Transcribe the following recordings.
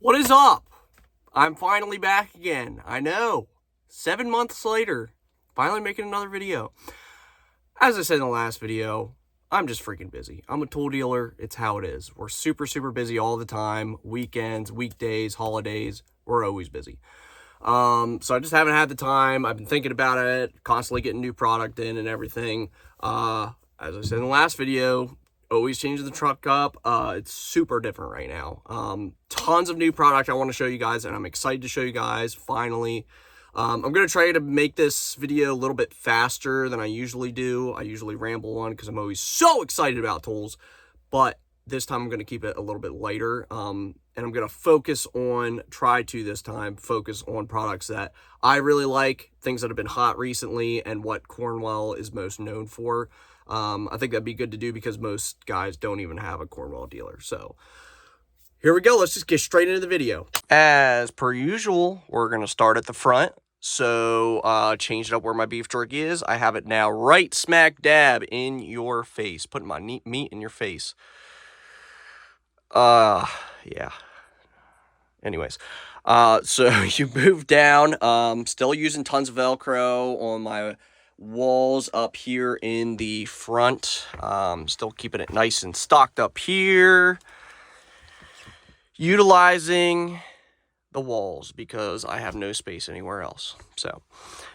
What is up? I'm finally back again. I know. 7 months later, finally making another video. As I said in the last video, I'm just freaking busy. I'm a tool dealer. It's how it is. We're super busy all the time. Weekends, weekdays, holidays. We're always busy. So I just haven't had the time. I've been thinking about it, constantly getting new product in and everything. As I said in the last video, always changing the truck up. It's super different right now. Tons of new product I want to show you guys, and I'm excited to show you guys finally. I'm going to try to make this video a little bit faster than I usually do. I usually ramble on because I'm always so excited about tools, but this time I'm going to keep it a little bit lighter. And I'm going to this time focus on products that I really like, things that have been hot recently, and what Cornwell is most known for. I think that'd be good to do because most guys don't even have a Cornwell dealer. So here we go. Let's just get straight into the video. As per usual, we're going to start at the front. So changed up where my beef jerky is. I have it now right smack dab in your face. Putting my meat in your face. Yeah. Anyways, so you move down. Still using tons of Velcro on my walls up here in the front. Still keeping it nice and stocked up here. Utilizing the walls because I have no space anywhere else. So,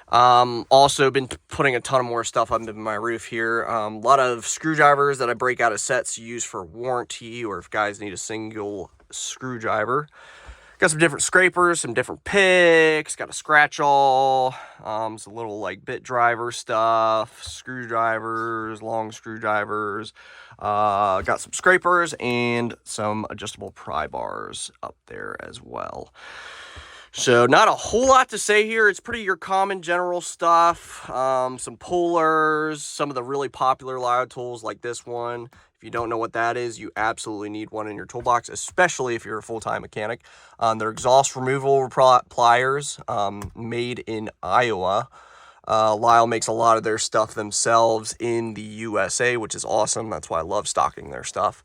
also been putting a ton of more stuff under my roof here. A lot of screwdrivers that I break out of sets to use for warranty, or if guys need a single screwdriver. Got some different scrapers, some different picks, got a scratch all, some little like bit driver stuff, screwdrivers, long screwdrivers, got some scrapers and some adjustable pry bars up there as well. So not a whole lot to say here. It's pretty your common general stuff. Some pullers, some of the really popular Plier tools like this one. If you don't know what that is, you absolutely need one in your toolbox, especially if you're a full-time mechanic. They're exhaust removal pliers, made in Iowa. Lyle makes a lot of their stuff themselves in the USA, which is awesome. That's why I love stocking their stuff.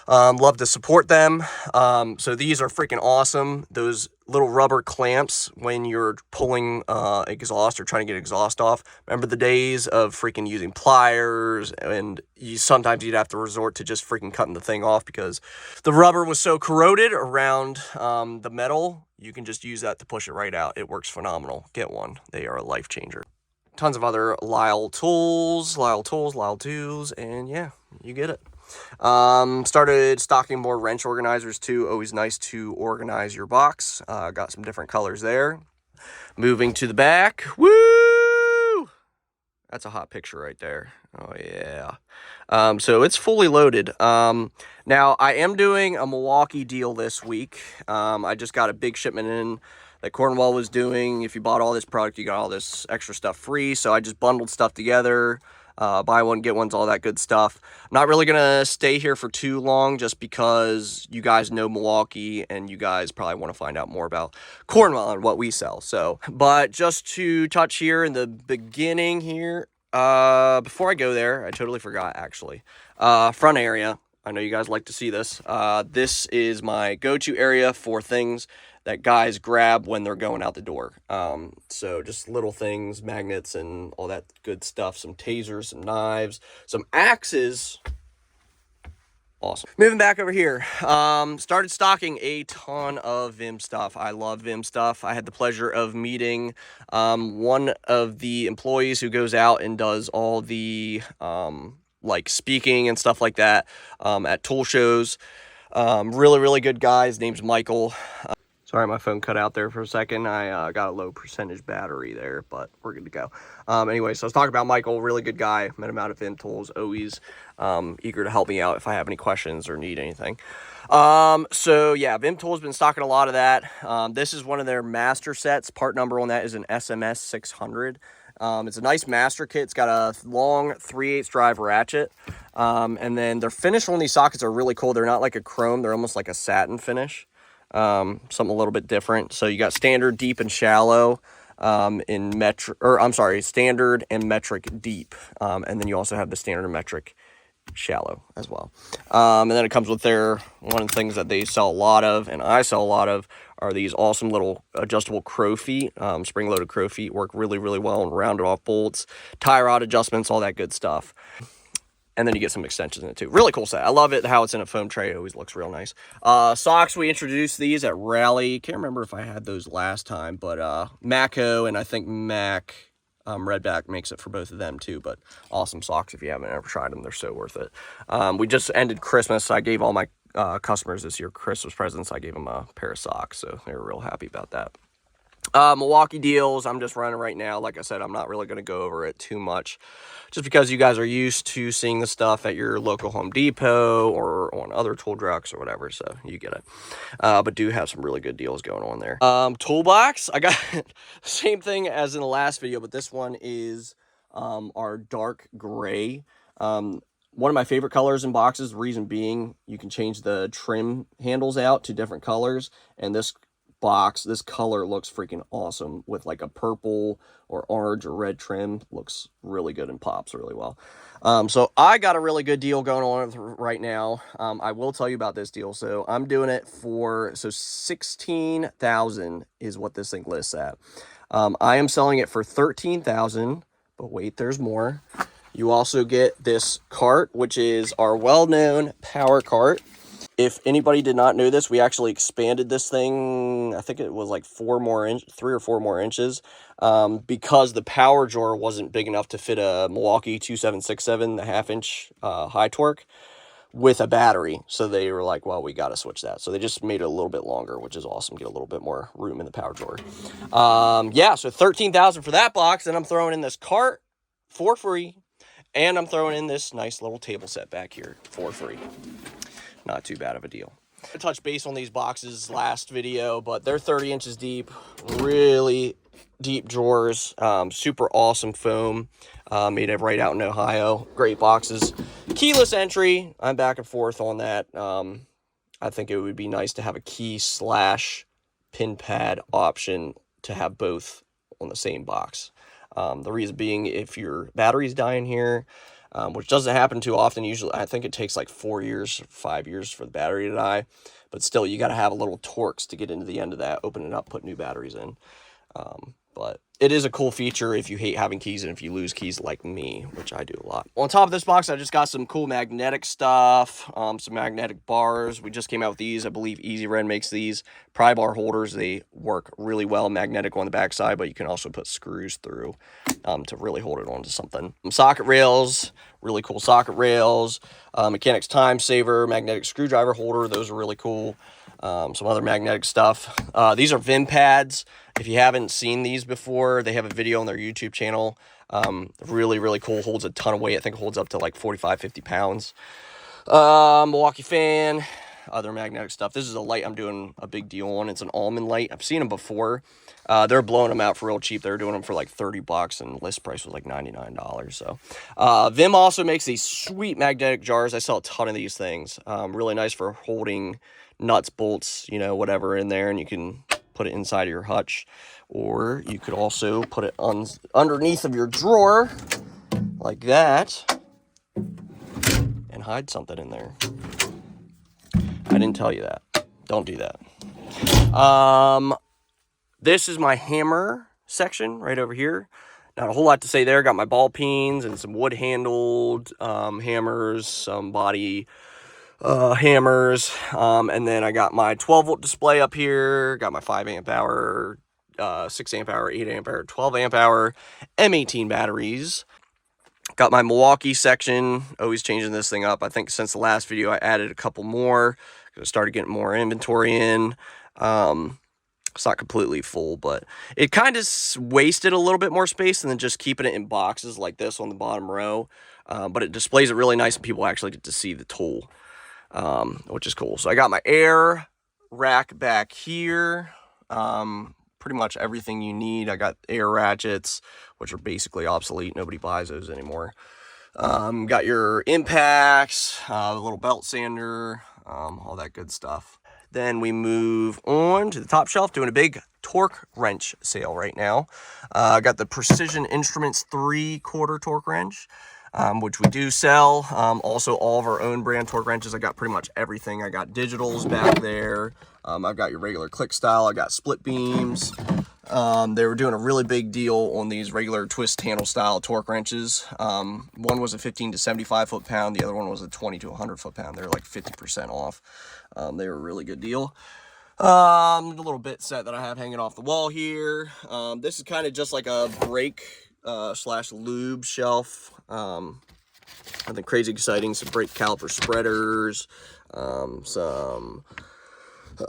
Love to support them. So these are freaking awesome. Those little rubber clamps when you're pulling exhaust or trying to get exhaust off. Remember the days of freaking using pliers, and sometimes you'd have to resort to just freaking cutting the thing off because the rubber was so corroded around the metal. You can just use that to push it right out. It works phenomenal. Get one. They are a life changer. Tons of other Lyle tools, and yeah, you get it. Started stocking more wrench organizers too. Always nice to organize your box. Got some different colors there. Moving to the back. Woo! That's a hot picture right there. Oh yeah. So it's fully loaded. Now I am doing a Milwaukee deal this week. I just got a big shipment in that Cornwell was doing. If you bought all this product, you got all this extra stuff free. So I just bundled stuff together. Buy one, get one's all that good stuff. I'm not really going to stay here for too long just because you guys know Milwaukee and you guys probably want to find out more about Cornwell and what we sell. So, but just to touch here in the beginning here, before I go there, I totally forgot actually. Front area. I know you guys like to see this. This is my go-to area for things that guys grab when they're going out the door. So just little things, magnets and all that good stuff. Some tasers, some knives, some axes. Awesome. Moving back over here. Started stocking a ton of Vim stuff. I love Vim stuff. I had the pleasure of meeting one of the employees who goes out and does all the like speaking and stuff like that at tool shows. Really good guy. His name's Michael. Sorry, my phone cut out there for a second. I got a low percentage battery there, but we're good to go. Anyway, so I was talking about Michael, really good guy. Met him out at Vim Tools, always eager to help me out if I have any questions or need anything. So yeah, Vim Tools been stocking a lot of that. This is one of their master sets. Part number on that is an SMS 600. It's a nice master kit. It's got a long 3/8 drive ratchet. And then their finish on these sockets are really cool. They're not like a chrome. They're almost like a satin finish. Something a little bit different. So you got standard, deep, and shallow, standard and metric deep. And then you also have the standard and metric shallow as well. And then it comes with one of the things that they sell a lot of, and I sell a lot of, are these awesome little adjustable crow feet. Spring-loaded crow feet work really, really well, and rounded off bolts, tie rod adjustments, all that good stuff. And then you get some extensions in it too. Really cool set. I love it how it's in a foam tray. It always looks real nice. Socks, we introduced these at Rally. Can't remember if I had those last time, but Mako and I think Mac Redback makes it for both of them too. But awesome socks if you haven't ever tried them. They're so worth it. We just ended Christmas. I gave all my customers this year Christmas presents. I gave them a pair of socks, so they were real happy about that. Milwaukee deals, I'm just running right now. Like I said, I'm not really going to go over it too much, just because you guys are used to seeing the stuff at your local Home Depot or on other tool trucks or whatever, so you get it. But do have some really good deals going on there. Toolbox, I got the same thing as in the last video, but this one is our dark gray. One of my favorite colors in boxes, the reason being you can change the trim handles out to different colors, and this color looks freaking awesome with like a purple or orange or red trim. Looks really good and pops really well. So I got a really good deal going on right now. I will tell you about this deal. So I'm doing it for, so $16,000 is what this thing lists at. I am selling it for $13,000, but wait, there's more. You also get this cart, which is our well-known power cart. If anybody did not know this, we actually expanded this thing. I think it was like 3 or 4 more inches, because the power drawer wasn't big enough to fit a Milwaukee 2767, the 1/2 inch high torque with a battery. So they were like, well, we got to switch that. So they just made it a little bit longer, which is awesome. Get a little bit more room in the power drawer. Yeah, so $13,000 for that box. And I'm throwing in this cart for free. And I'm throwing in this nice little table set back here for free. Not too bad of a deal. I touched base on these boxes last video, but they're 30 inches deep, really deep drawers, super awesome foam, made it right out in Ohio. Great boxes. Keyless entry, I'm back and forth on that. I think it would be nice to have a key / pin pad option to have both on the same box. The reason being, if your battery's dying here, which doesn't happen too often. Usually, I think it takes like 4 years, 5 years for the battery to die. But still, you got to have a little Torx to get into the end of that, open it up, put new batteries in. But it is a cool feature if you hate having keys and if you lose keys like me, which I do a lot. On top of this box, I just got some cool magnetic stuff, some magnetic bars. We just came out with these. I believe Easy Red makes these. Pry bar holders, they work really well, magnetic on the back side, but you can also put screws through to really hold it onto something. Some socket rails, really cool socket rails. Mechanics Time Saver, magnetic screwdriver holder, those are really cool. Some other magnetic stuff. These are Vim pads. If you haven't seen these before, they have a video on their YouTube channel. Really, really cool. Holds a ton of weight. I think it holds up to like 45, 50 pounds. Milwaukee fan, other magnetic stuff. This is a light I'm doing a big deal on. It's an almond light. I've seen them before. They're blowing them out for real cheap. They're doing them for like 30 bucks and list price was like $99. So, Vim also makes these sweet magnetic jars. I sell a ton of these things. Really nice for holding nuts, bolts, you know, whatever in there, and you can put it inside of your hutch, or you could also put it underneath of your drawer like that and hide something in there. I didn't tell you that. Don't do that. This is my hammer section right over here. Not a whole lot to say there. Got my ball peens and some wood handled hammers, some body hammers, and then I got my 12-volt display up here, got my 5 amp hour, 6 amp hour, 8 amp hour, 12 amp hour M18 batteries. Got my Milwaukee section, always changing this thing up. I think since the last video I added a couple more, I started getting more inventory in. It's not completely full, but it kind of wasted a little bit more space than just keeping it in boxes like this on the bottom row, but it displays it really nice and people actually get to see the tool. Which is cool. So I got my air rack back here. Pretty much everything you need. I got air ratchets, which are basically obsolete. Nobody buys those anymore. Got your impacts, a little belt sander, all that good stuff. Then we move on to the top shelf, doing a big torque wrench sale right now. I got the Precision Instruments 3/4 torque wrench. which we do sell. Also, all of our own brand torque wrenches. I got pretty much everything. I got digitals back there. I've got your regular click style. I got split beams. They were doing a really big deal on these regular twist handle style torque wrenches. One was a 15 to 75 foot-pound. The other one was a 20 to 100 foot-pound. They're like 50% off. They were a really good deal. The little bit set that I have hanging off the wall here. This is kind of just like a brake slash lube shelf. Nothing crazy exciting. Some brake caliper spreaders, some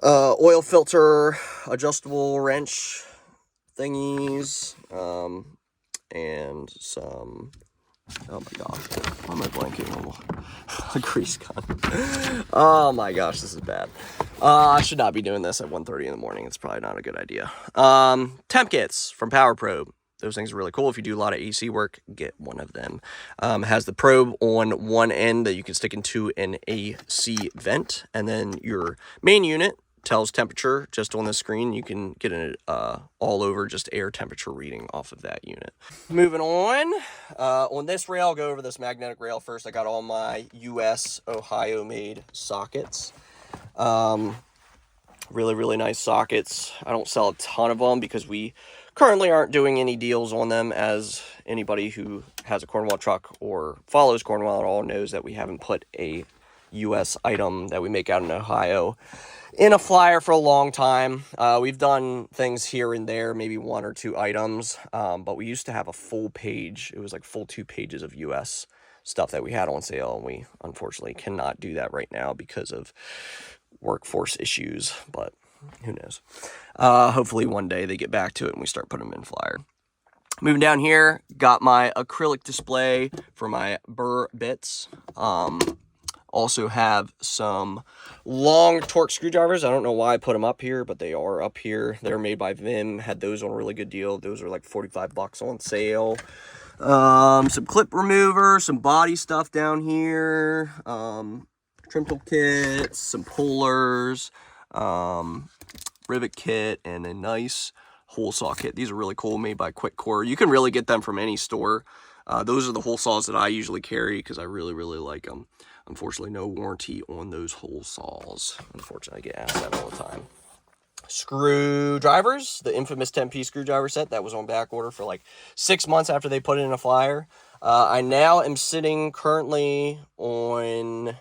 oil filter adjustable wrench thingies, and some, oh my gosh, why am I blanking on a grease gun? Oh my gosh, this is bad. I should not be doing this at 1:30 in the morning. It's probably not a good idea. Temp kits from Power Probe. Those things are really cool. If you do a lot of AC work, get one of them. It has the probe on one end that you can stick into an AC vent, and then your main unit tells temperature just on the screen. You can get an all over just air temperature reading off of that unit. Moving on this rail, I'll go over this magnetic rail first. I got all my US Ohio made sockets. Really nice sockets. I don't sell a ton of them because we currently aren't doing any deals on them, as anybody who has a Cornwell truck or follows Cornwell at all knows that we haven't put a US item that we make out in Ohio in a flyer for a long time. We've done things here and there, maybe 1 or 2 items, but we used to have a full page. It was like full 2 pages of US stuff that we had on sale, and we unfortunately cannot do that right now because of workforce issues, but who knows. Hopefully one day they get back to it and we start putting them in flyer. Moving down here, got my acrylic display for my burr bits. Also have some long torque screwdrivers. I don't know why I put them up here, but they are up here. They're made by Vim. Had those on a really good deal. Those are like 45 bucks on sale. Some clip remover, some body stuff down here. Trim tool kits, some pullers, rivet kit, and a nice hole saw kit. These are really cool, made by Quick Core. You can really get them from any store. Those are the hole saws that I usually carry because I really like them. Unfortunately, no warranty on those hole saws. Unfortunately, I get asked that all the time. Screwdrivers, the infamous 10-piece screwdriver set that was on back order for like 6 months after they put it in a flyer. I now am sitting currently on, I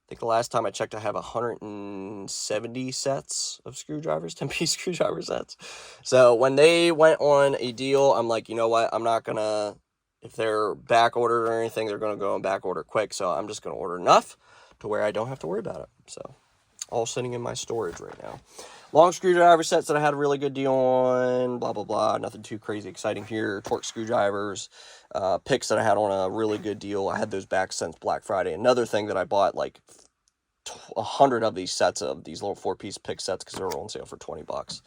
think the last time I checked, I have 170 sets of screwdrivers, 10-piece screwdriver sets. So when they went on a deal, I'm like, you know what? I'm not going to, if they're back ordered or anything, they're going to go on back order quick. So I'm just going to order enough to where I don't have to worry about it. So all sitting in my storage right now. Long screwdriver sets that I had a really good deal on, blah, blah, blah. Nothing too crazy exciting here. Torque screwdrivers, picks that I had on a really good deal. I had those back since Black Friday. Another thing that I bought like 100 of these sets of these little 4-piece pick sets because they were on sale for 20 bucks.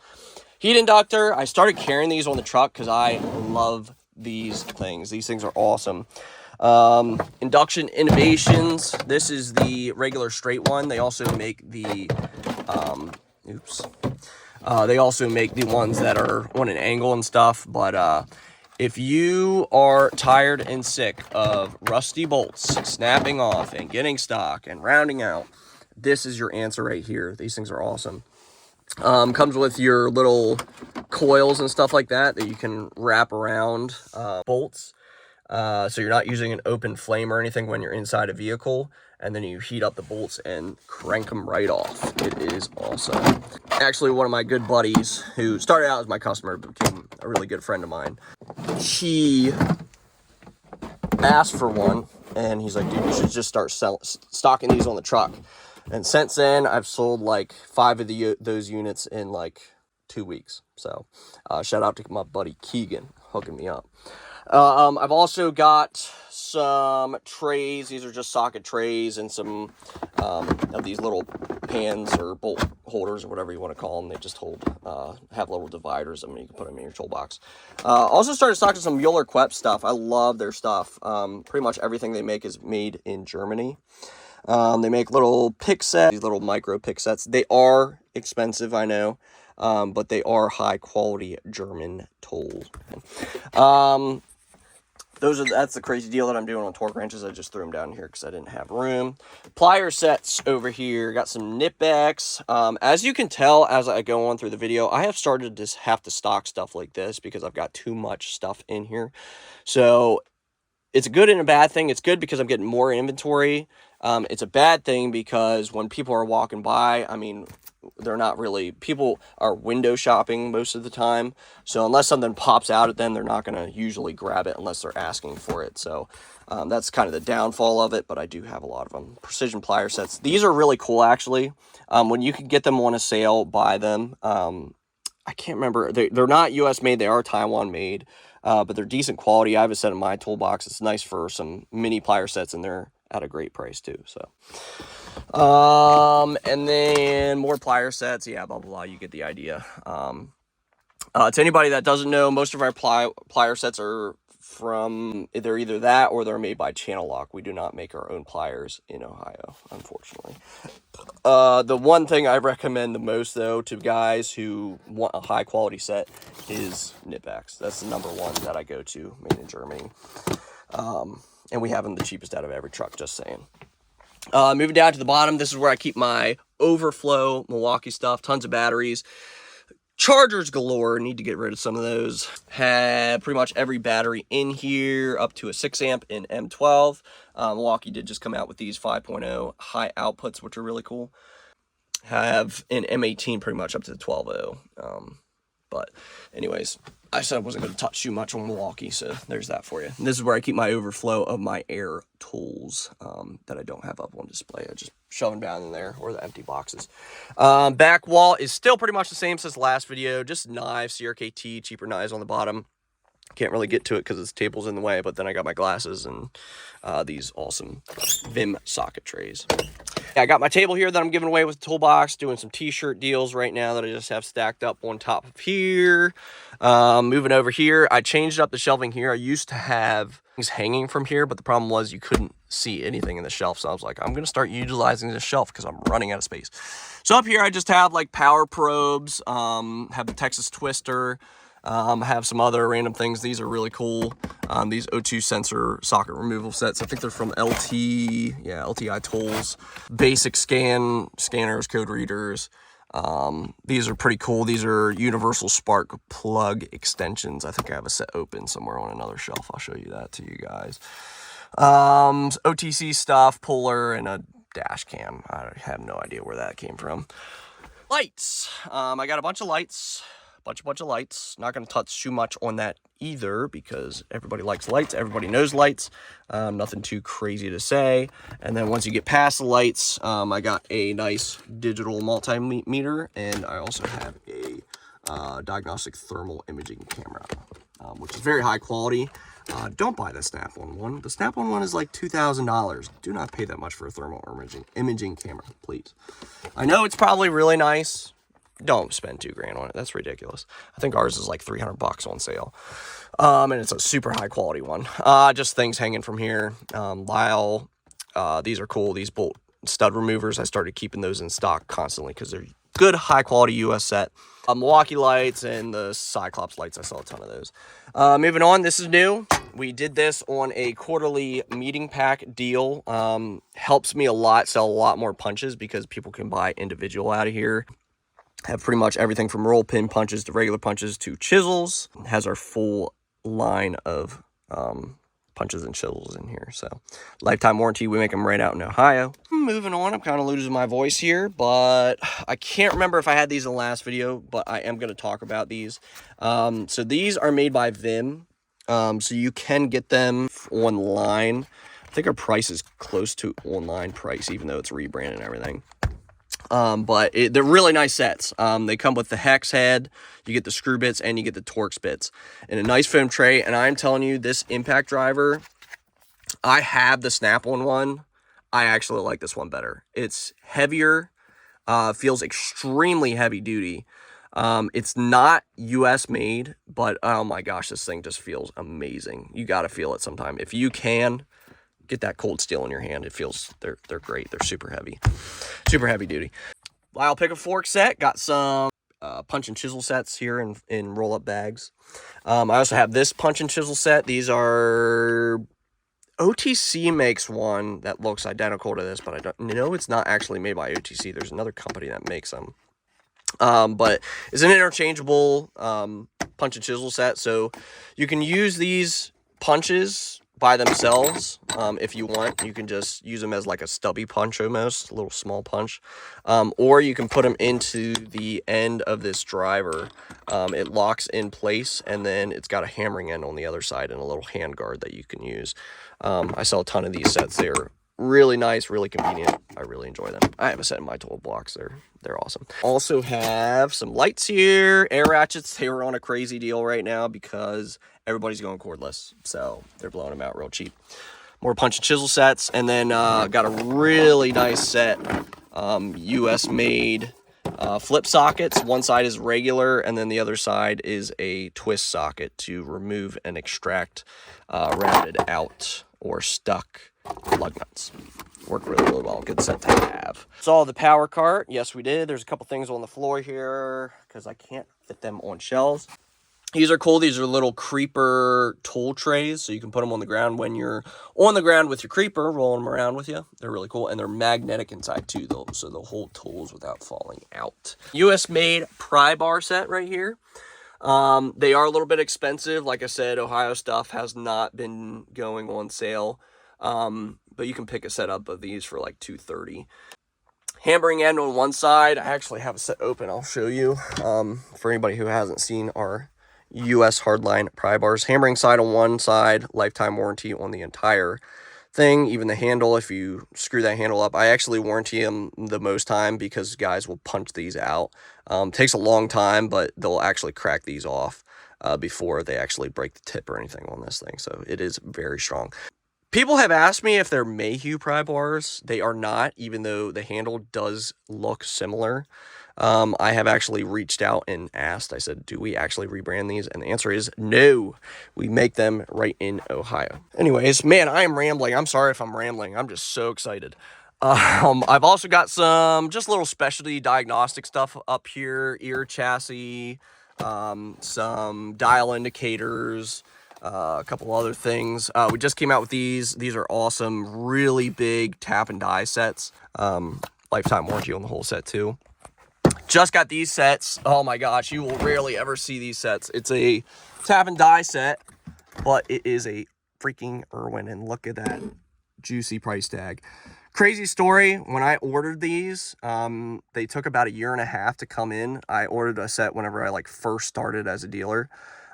Heat inductor. I started carrying these on the truck because I love these things. These things are awesome. Induction Innovations. This is the regular straight one. They also make the they also make the ones that are on an angle and stuff, but if you are tired and sick of rusty bolts snapping off and getting stock and rounding out, this is your answer right here. These things are awesome. Comes with your little coils and stuff like that you can wrap around bolts. So you're not using an open flame or anything when you're inside a vehicle, and then you heat up the bolts and crank them right off. It is awesome. Actually, one of my good buddies who started out as my customer but became a really good friend of mine, he asked for one, and he's like, dude, you should just start stocking these on the truck. And since then, I've sold like 5 of those units in like 2 weeks. So shout out to my buddy Keegan hooking me up. I've also got some trays. These are just socket trays and some of these little pans or bolt holders or whatever you want to call them. They just hold, have little dividers. I mean, you can put them in your toolbox. Also started stocking some Mueller Quep stuff. I love their stuff. Pretty much everything they make is made in Germany. They make little pick sets, these little micro pick sets. They are expensive, I know, but they are high quality German tools. That's the crazy deal that I'm doing on torque wrenches. I just threw them down here because I didn't have room. Plier sets over here. Got some nitbacks. As you can tell as I go on through the video, I have started to have to stock stuff like this because I've got too much stuff in here. So it's a good and a bad thing. It's good because I'm getting more inventory. It's a bad thing because when people are walking by, I mean, they're not really, people are window shopping most of the time. So unless something pops out at them, they're not going to usually grab it unless they're asking for it. So that's kind of the downfall of it, but I do have a lot of them. Precision plier sets. These are really cool, actually. When you can get them on a sale, buy them. I can't remember. They're not U.S. made. They are Taiwan made, but they're decent quality. I have a set in my toolbox. It's nice for some mini plier sets, and they're at a great price too. So, and then more plier sets. Yeah, blah, blah, blah. You get the idea. To anybody that doesn't know, most of our plier sets are from either that or they're made by Channel Lock. We do not make our own pliers in Ohio, unfortunately. The one thing I recommend the most, though, to guys who want a high quality set is nitbacks. That's the number one that I go to, made in Germany. And we have them the cheapest out of every truck, just saying. Moving down to the bottom, this is where I keep my overflow Milwaukee stuff, tons of batteries. Chargers galore, need to get rid of some of those. Have pretty much every battery in here up to a 6 amp in M12. Milwaukee did just come out with these 5.0 high outputs, which are really cool. Have an M18 pretty much up to the 12.0. But anyways, I said I wasn't going to touch too much on Milwaukee, so there's that for you. And this is where I keep my overflow of my air tools that I don't have up on display. I just shove them down in there, or the empty boxes. Back wall is still pretty much the same since the last video. Just knives, CRKT, cheaper knives on the bottom. Can't really get to it because this table's in the way, but then I got my glasses and these awesome Vim socket trays. I got my table here that I'm giving away with the Toolbox, doing some t-shirt deals right now that I just have stacked up on top of here. Moving over here, I changed up the shelving here. I used to have things hanging from here, but the problem was you couldn't see anything in the shelf. So I was like, I'm going to start utilizing this shelf because I'm running out of space. So up here, I just have like power probes, have the Texas Twister, have some other random things. These are really cool. These O2 sensor socket removal sets. I think they're from LTI Tools. Basic scanners, code readers. These are pretty cool. These are universal spark plug extensions. I think I have a set open somewhere on another shelf. I'll show you that to you guys. OTC stuff, puller, and a dash cam. I have no idea where that came from. Lights. I got a bunch of lights. Bunch of lights. Not going to touch too much on that either because everybody likes lights. Everybody knows lights. Nothing too crazy to say. And then once you get past the lights, I got a nice digital multimeter, and I also have a diagnostic thermal imaging camera, which is very high quality. Don't buy the Snap-on one. The Snap-on one is like $2,000. Do not pay that much for a thermal imaging camera, please. I know it's probably really nice. Don't spend $2,000 on it. That's ridiculous. I think ours is like $300 on sale. And it's a super high quality one. Just things hanging from here. Lyle, these are cool. These bolt stud removers, I started keeping those in stock constantly because they're good, high quality US set. Milwaukee lights and the Cyclops lights. I saw a ton of those. Moving on, this is new. We did this on a quarterly meeting pack deal. Helps me a lot, sell a lot more punches because people can buy individual out of here. Have pretty much everything from roll pin punches to regular punches to chisels. Has our full line of punches and chisels in here. So lifetime warranty. We make them right out in Ohio. Moving on, I'm kind of losing my voice here, but I can't remember if I had these in the last video, but I am going to talk about these. So these are made by Vim. So you can get them online. I think our price is close to online price, even though it's rebranded and everything. But they're really nice sets. They come with the hex head, you get the screw bits, and you get the Torx bits in a nice foam tray. And I'm telling you, this impact driver, I have the Snap-on one. I actually like this one better. It's heavier, feels extremely heavy duty. It's not US made, but oh my gosh, this thing just feels amazing. You got to feel it sometime. If you can, get that cold steel in your hand. It feels, they're great. They're super heavy duty. Lyle pick a fork set. Got some punch and chisel sets here in roll-up bags. I also have this punch and chisel set. These are... OTC makes one that looks identical to this, but I don't know it's not actually made by OTC. There's another company that makes them. But it's an interchangeable punch and chisel set, so you can use these punches by themselves. If you want, you can just use them as like a stubby punch, almost a little small punch, or you can put them into the end of this driver. It locks in place, and then it's got a hammering end on the other side and a little hand guard that you can use. I sell a ton of these sets. They're really nice, really convenient. I really enjoy them. I have a set in my Toolbox. They're awesome. Also have some lights here, air ratchets. They were on a crazy deal right now because everybody's going cordless, so they're blowing them out real cheap. More punch and chisel sets, and then got a really nice set, US made flip sockets. One side is regular, and then the other side is a twist socket to remove and extract rounded out or stuck lug nuts. Worked really, really well. Good set to have. Saw the power cart. Yes, we did. There's a couple things on the floor here because I can't fit them on shelves. These are cool. These are little creeper tool trays, so you can put them on the ground when you're on the ground with your creeper, rolling them around with you. They're really cool, and they're magnetic inside too, though, so they'll hold tools without falling out. US-made pry bar set right here. They are a little bit expensive. Like I said, Ohio stuff has not been going on sale, but you can pick a set up of these for like $230. Hammering end on one side. I actually have a set open. I'll show you for anybody who hasn't seen our US hardline pry bars. Hammering side on one side, lifetime warranty on the entire thing, even the handle. If you screw that handle up, I actually warranty them the most time because guys will punch these out. Takes a long time, but they'll actually crack these off before they actually break the tip or anything on this thing, so it is very strong. People have asked me if they're Mayhew pry bars. They are not, even though the handle does look similar. I have actually reached out and asked. I said, do we actually rebrand these? And the answer is no. We make them right in Ohio. Anyways, man, I am rambling. I'm sorry if I'm rambling. I'm just so excited. I've also got some just little specialty diagnostic stuff up here. Ear chassis, some dial indicators, a couple other things. We just came out with these. These are awesome, really big tap and die sets. Lifetime warranty on the whole set too. Just got these sets. Oh my gosh, you will rarely ever see these sets. It's a tap and die set, but it is a freaking Irwin, and look at that juicy price tag. Crazy story, when I ordered these, they took about 1.5 years to come in. I ordered a set whenever I first started as a dealer.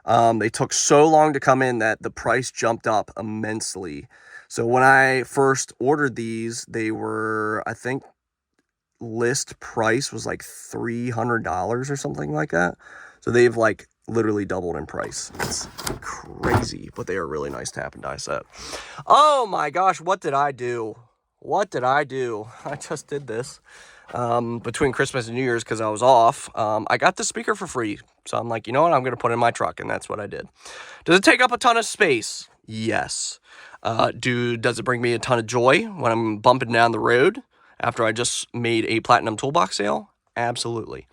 They took so long to come in that the price jumped up immensely. So when I first ordered these, they were, I think, list price was like $300 or something like that. So they've literally doubled in price. It's crazy, but they are a really nice tap and die set. Oh my gosh, what did I do? What did I do? I just did this between Christmas and New Year's because I was off. I got the speaker for free. So I'm like, you know what? I'm going to put it in my truck, and that's what I did. Does it take up a ton of space? Yes. Does it bring me a ton of joy when I'm bumping down the road after I just made a platinum toolbox sale? Absolutely.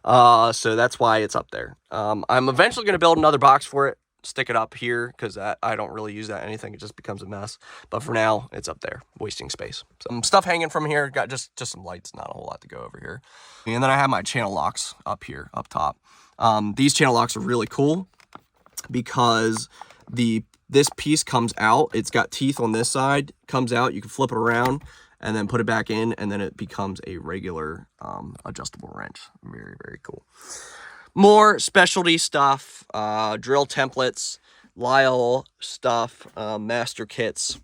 So that's why it's up there. I'm eventually going to build another box for it, stick it up here, because I don't really use that anything. It just becomes a mess. But for now, it's up there, wasting space. Some stuff hanging from here. Got just some lights, not a whole lot to go over here. And then I have my channel locks up here, up top. These channel locks are really cool because this piece comes out. It's got teeth on this side, comes out. You can flip it around and then put it back in, and then it becomes a regular adjustable wrench. Very, very cool. More specialty stuff, drill templates, Lyle stuff, master kits,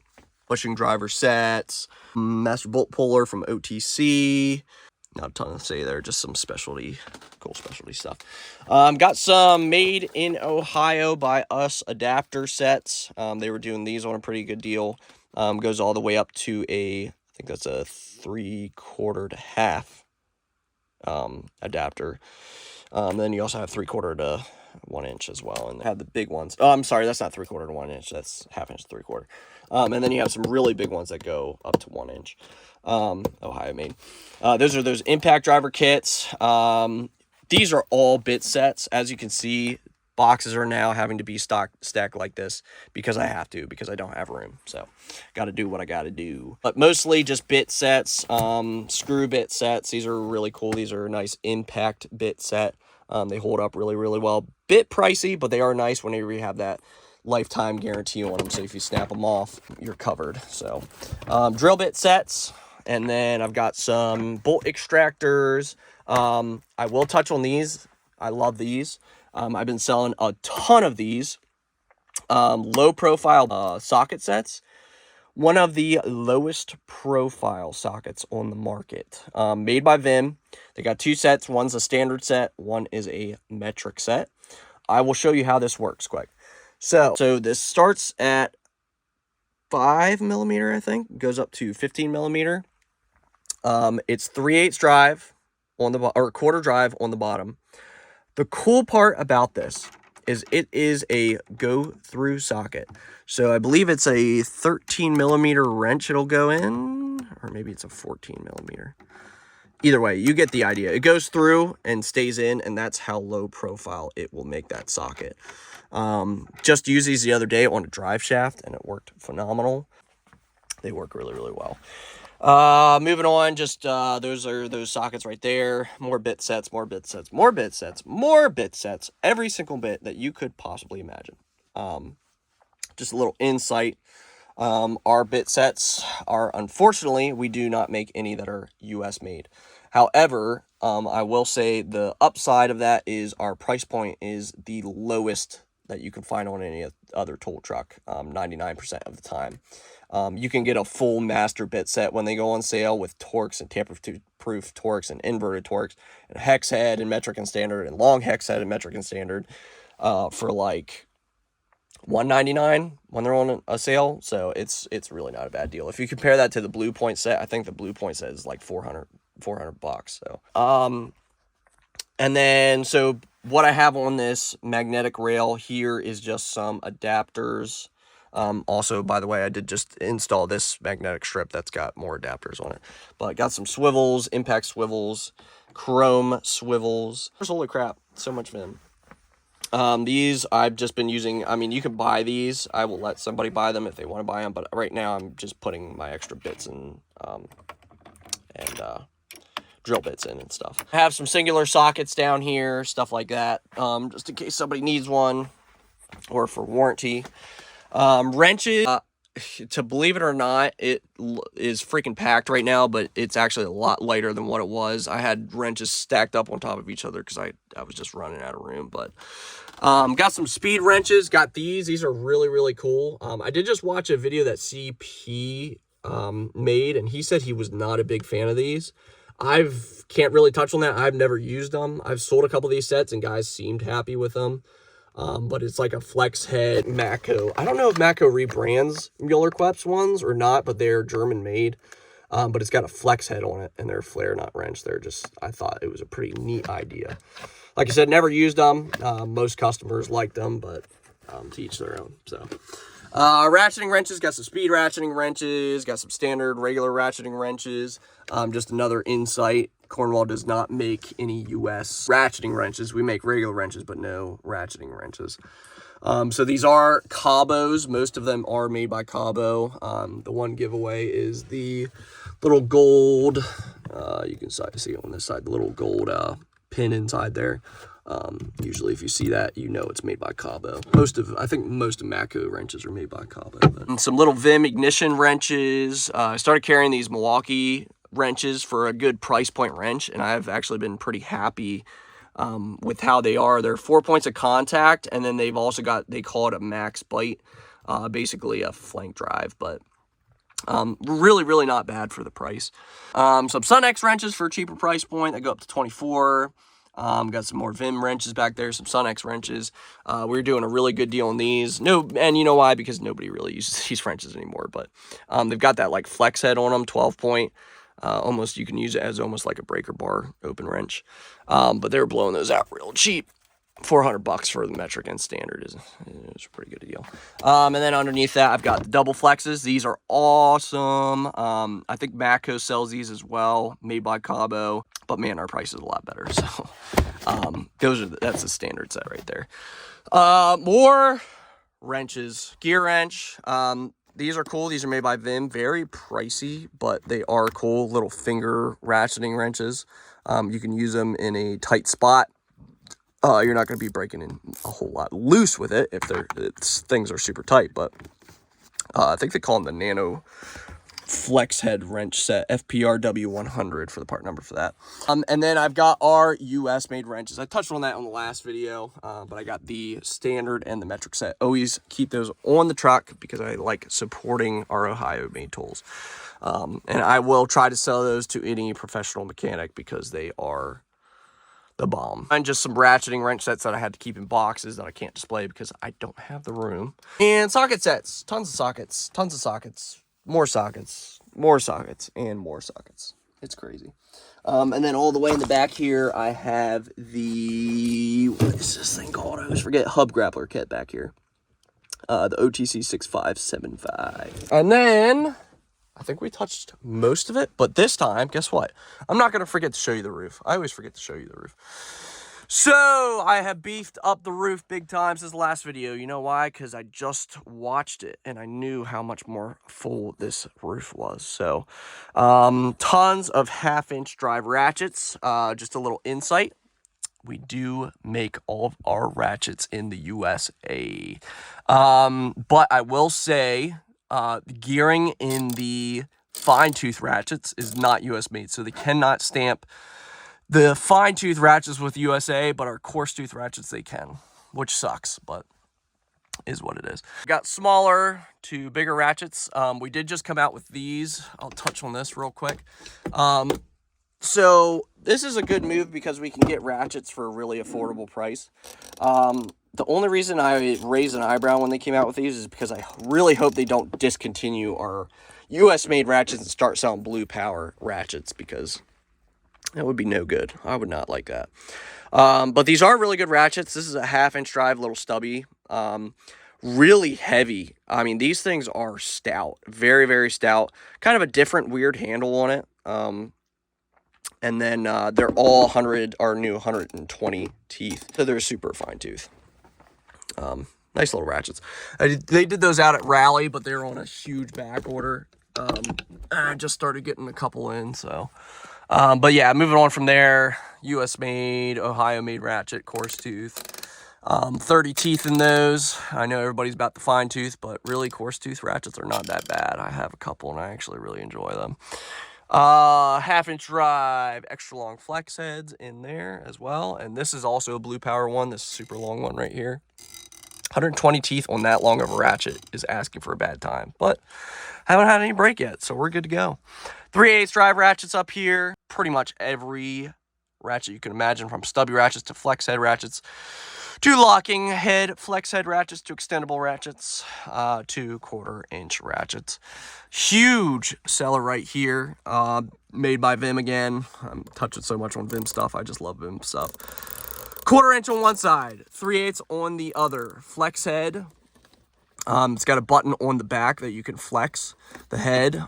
bushing driver sets, master bolt puller from OTC. Not a ton to say there, just some specialty, cool specialty stuff. Got some made in Ohio by us adapter sets. They were doing these on a pretty good deal. Goes all the way up to I think that's a 3/4 to half adapter. Then you also have 3/4 to 1 inch as well, and they have the big ones. Oh, I'm sorry, that's not 3/4 to 1 inch. That's 1/2 inch to 3/4. And then you have some really big ones that go up to 1 inch. Ohio made. Those are those impact driver kits. These are all bit sets. As you can see, boxes are now having to be stacked like this because I have to, because I don't have room. So got to do what I got to do. But mostly just bit sets, screw bit sets. These are really cool. These are a nice impact bit set. They hold up really, really well. Bit pricey, but they are nice whenever you have that lifetime guarantee on them. So if you snap them off, you're covered. So drill bit sets. And then I've got some bolt extractors. I will touch on these. I love these. I've been selling a ton of these. Low profile socket sets. One of the lowest profile sockets on the market. Made by Vim. They got two sets. One's a standard set. One is a metric set. I will show you how this works quick. So this starts at 5mm, I think. Goes up to 15mm. It's 3/8 drive on the or quarter drive on the bottom. The cool part about this is it is a go-through socket. So I believe it's a 13mm wrench it'll go in, or maybe it's a 14mm. Either way, you get the idea. It goes through and stays in, and that's how low profile it will make that socket. Just used these the other day on a drive shaft, and it worked phenomenal. They work really, really well. Moving on, just those are those sockets right there. More bit sets, more bit sets, more bit sets, more bit sets. Every single bit that you could possibly imagine. Just a little insight. Our bit sets are, unfortunately, we do not make any that are US made. However, I will say the upside of that is our price point is the lowest that you can find on any other tool truck, 99% of the time. You can get a full master bit set when they go on sale with Torx and tamper-proof Torx and inverted Torx and hex head and metric and standard and long hex head and metric and standard for like $199 when they're on a sale. So it's really not a bad deal. If you compare that to the Blue Point set, I think the Blue Point set is like $400 bucks. So and then so what I have on this magnetic rail here is just some adapters. Also, by the way, I did just install this magnetic strip that's got more adapters on it. But got some swivels, impact swivels, chrome swivels. Holy crap, so much Vim. These I've just been using. I mean, you can buy these. I will let somebody buy them if they want to buy them. But right now, I'm just putting my extra bits in drill bits in and stuff. I have some singular sockets down here, stuff like that, just in case somebody needs one or for warranty. Wrenches, to believe it or not, it is freaking packed right now, but it's actually a lot lighter than what it was. I had wrenches stacked up on top of each other because I was just running out of room. But got some speed wrenches, got these are really, really cool. I did just watch a video that CP made, and he said he was not a big fan of these. Can't really touch on that. I've never used them. I've sold a couple of these sets, and guys seemed happy with them. But it's like a flex head Matco. I don't know if Matco rebrands Mueller-Kleps ones or not, but they're German made. But it's got a flex head on it, and they're flare, not wrench. I thought it was a pretty neat idea. Like I said, never used them. Most customers liked them, but to each their own. So, ratcheting wrenches, got some speed ratcheting wrenches, got some standard regular ratcheting wrenches. Just another insight. Cornwell does not make any US ratcheting wrenches. We make regular wrenches, but no ratcheting wrenches. So these are Cabos. Most of them are made by Cabo. The one giveaway is the little gold, you can see on this side, the little gold pin inside there. Usually if you see that, you know it's made by Cabo. I think most of Matco wrenches are made by Cabo. And some little Vim ignition wrenches. I started carrying these Milwaukee wrenches for a good price point wrench, and I've actually been pretty happy with how they are. They're 4 points of contact, and then they've also got, they call it a max bite, basically a flank drive, but really, really not bad for the price. Some Sun-X wrenches for a cheaper price point. They go up to 24. Got some more Vim wrenches back there, some Sun-X wrenches. We're doing a really good deal on these. And you know why? Because nobody really uses these wrenches anymore, but they've got that like flex head on them, 12 point. Almost, you can use it as almost like a breaker bar open wrench. But they were blowing those out real cheap. $400 for the metric and standard is a pretty good deal. And then underneath that, I've got the double flexes. These are awesome. I think Matco sells these as well, made by Cabo, but man, our price is a lot better. So that's the standard set right there. More wrenches, gear wrench. These are cool. These are made by Vim. Very pricey, but they are cool. Little finger ratcheting wrenches. You can use them in a tight spot. You're not going to be breaking in a whole lot loose with it if things are super tight, but I think they call them the Nano Flex Head Wrench Set, FPRW100 for the part number for that. And then I've got our US made wrenches. I touched on that on the last video, but I got the standard and the metric set. Always keep those on the truck because I like supporting our Ohio made tools. And I will try to sell those to any professional mechanic because they are the bomb. And just some ratcheting wrench sets that I had to keep in boxes that I can't display because I don't have the room. And socket sets, tons of sockets, more sockets, and more sockets. It's crazy. And then all the way in the back here, I have the, what is this thing called? I always forget, hub grappler kit back here. The OTC 6575. And then I think we touched most of it, but this time, guess what? I'm not going to forget to show you the roof. I always forget to show you the roof. So I have beefed up the roof big time since the last video. You know why? Because I just watched it and I knew how much more full this roof was. So tons of 1/2-inch drive ratchets. Just a little insight. We do make all of our ratchets in the USA. But I will say, the gearing in the fine tooth ratchets is not US made, so they cannot stamp the fine tooth ratchets with USA, but our coarse tooth ratchets they can, which sucks, but is what it is. Got smaller to bigger ratchets. We did just come out with these. I'll touch on this real quick. So this is a good move because we can get ratchets for a really affordable price. The only reason I raised an eyebrow when they came out with these is because I really hope they don't discontinue our US-made ratchets and start selling blue power ratchets because that would be no good. I would not like that. But these are really good ratchets. This is a 1/2-inch drive, little stubby. Really heavy. I mean, these things are stout. Very, very stout. Kind of a different, weird handle on it. And then they're all 120 teeth. So they're super fine tooth. Nice little ratchets. They did those out at Rally, but they're on a huge back order. I just started getting a couple in, so. But yeah, moving on from there, US made, Ohio made ratchet, coarse tooth. 30 teeth in those. I know everybody's about the fine tooth, but really coarse tooth ratchets are not that bad. I have a couple and I actually really enjoy them. 1/2-inch drive, extra long flex heads in there as well. And this is also a blue power one, this super long one right here. 120 teeth on that long of a ratchet is asking for a bad time, but haven't had any break yet, so we're good to go. 3/8 drive ratchets up here. Pretty much every ratchet you can imagine, from stubby ratchets to flex head ratchets, to locking head flex head ratchets, to extendable ratchets, to 1/4-inch ratchets. Huge seller right here, made by Vim again. I'm touching so much on Vim stuff. I just love Vim stuff. 1/4-inch on one side, 3/8 on the other. Flex head. It's got a button on the back that you can flex the head.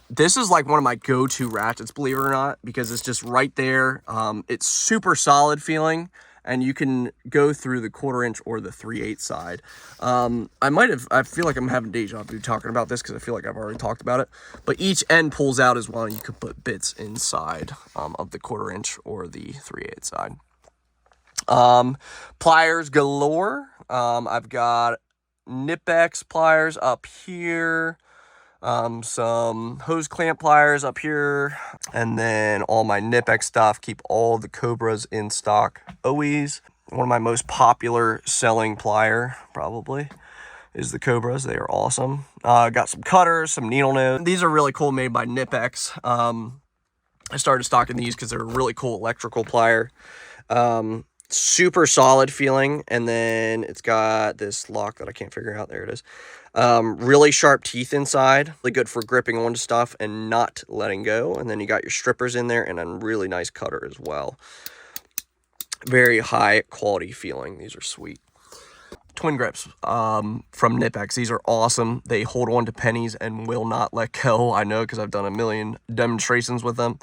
This is like one of my go-to ratchets, believe it or not, because it's just right there. It's super solid feeling, and you can go through the 1/4-inch or the 3/8 side. I feel like I'm having deja vu talking about this because I feel like I've already talked about it, but each end pulls out as well, and you can put bits inside of the 1/4-inch or the 3/8 side. Pliers galore. I've got Nipex pliers up here, some hose clamp pliers up here, and then all my Nipex stuff. Keep all the Cobras in stock always. One of my most popular selling plier probably is the Cobras. They are awesome. Got some cutters, some needle nose. These are really cool, made by Nipex. I started stocking these because they're a really cool electrical plier. Super solid feeling, and then it's got this lock that I can't figure out. There it is. Really sharp teeth inside, really good for gripping onto stuff and not letting go. And then you got your strippers in there and a really nice cutter as well. Very high quality feeling. These are sweet. Twin grips from Knipex. These are awesome. They hold on to pennies and will not let go. I know because I've done a million demonstrations with them.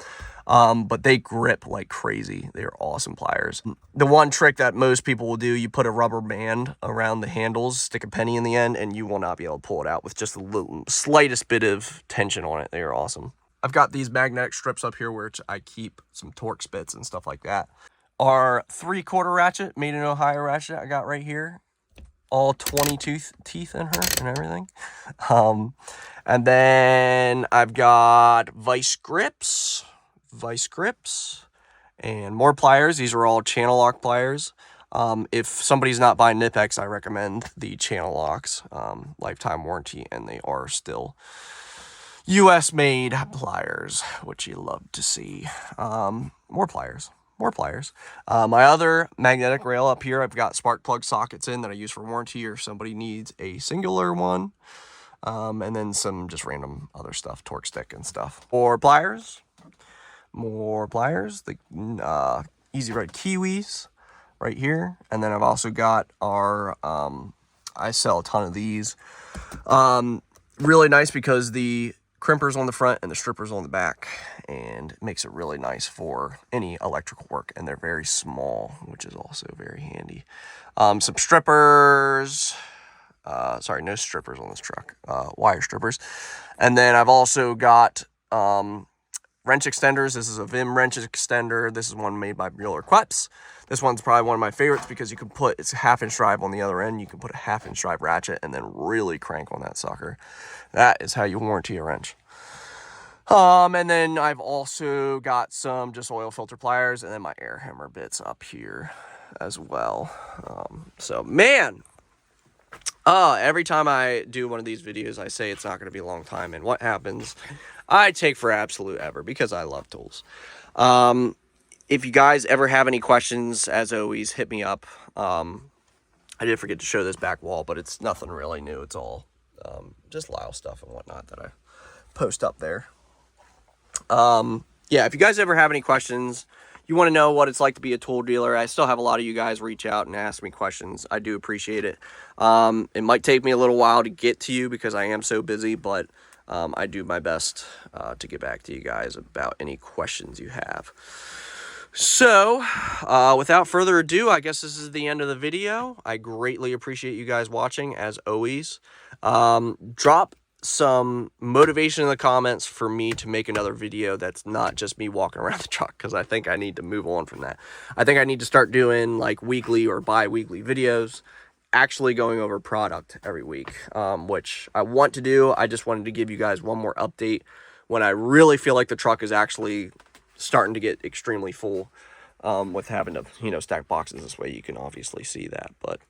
But they grip like crazy. They are awesome pliers. The one trick that most people will do, you put a rubber band around the handles, stick a penny in the end, and you will not be able to pull it out with just the little, slightest bit of tension on it. They are awesome. I've got these magnetic strips up here where I keep some Torx bits and stuff like that. Our 3/4 ratchet, made in Ohio ratchet I got right here. All 20 teeth in her and everything. And then I've got vice grips, and more pliers. These are all channel lock pliers. If somebody's not buying Knipex, I recommend the channel locks, lifetime warranty, and they are still US made pliers, which you love to see. More pliers. My other magnetic rail up here, I've got spark plug sockets in that I use for warranty, or if somebody needs a singular one. And then some just random other stuff, Torx stick and stuff. More pliers, the Easy Red Kiwis right here. And then I've also got our, I sell a ton of these. Really nice because the crimpers on the front and the strippers on the back, and it makes it really nice for any electrical work, and they're very small, which is also very handy. Some strippers, sorry, no strippers on this truck, wire strippers. And then I've also got wrench extenders. This is a Vim wrench extender. This is one made by Mueller Queps. This one's probably one of my favorites because you can put, it's a 1/2-inch drive on the other end. You can put a 1/2-inch drive ratchet and then really crank on that sucker. That is how you warranty a wrench. And then I've also got some just oil filter pliers, and then my air hammer bits up here as well. So man, every time I do one of these videos, I say it's not going to be a long time, and what happens? I take for absolute ever because I love tools. If you guys ever have any questions, as always, hit me up. I did forget to show this back wall, but it's nothing really new. It's all just Lyle stuff and whatnot that I post up there. Yeah, if you guys ever have any questions, you want to know what it's like to be a tool dealer, I still have a lot of you guys reach out and ask me questions. I do appreciate it. It might take me a little while to get to you because I am so busy, but I do my best to get back to you guys about any questions you have. So, without further ado, I guess this is the end of the video. I greatly appreciate you guys watching, as always. Drop some motivation in the comments for me to make another video that's not just me walking around the truck, because I think I need to move on from that. I think I need to start doing like weekly or bi-weekly videos, actually going over product every week, which I want to do. I just wanted to give you guys one more update when I really feel like the truck is actually starting to get extremely full, with having to, you know, stack boxes this way. You can obviously see that, but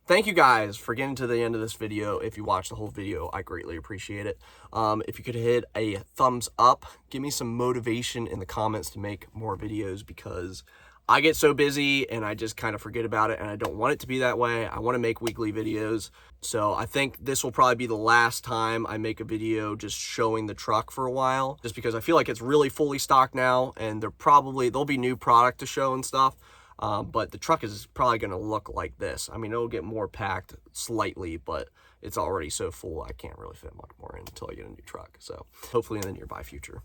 thank you guys for getting to the end of this video. If you watched the whole video, I greatly appreciate it. If you could hit a thumbs up, give me some motivation in the comments to make more videos, because I get so busy and I just kind of forget about it, and I don't want it to be that way. I want to make weekly videos. So I think this will probably be the last time I make a video just showing the truck for a while, just because I feel like it's really fully stocked now, and there'll be new product to show and stuff. But the truck is probably going to look like this. I mean, it'll get more packed slightly, but it's already so full I can't really fit much more in until I get a new truck. So hopefully in the nearby future.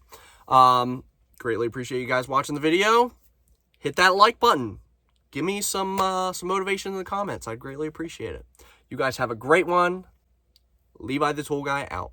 Greatly appreciate you guys watching the video. Hit that like button. Give me some motivation in the comments. I'd greatly appreciate it. You guys have a great one. Levi the Tool Guy out.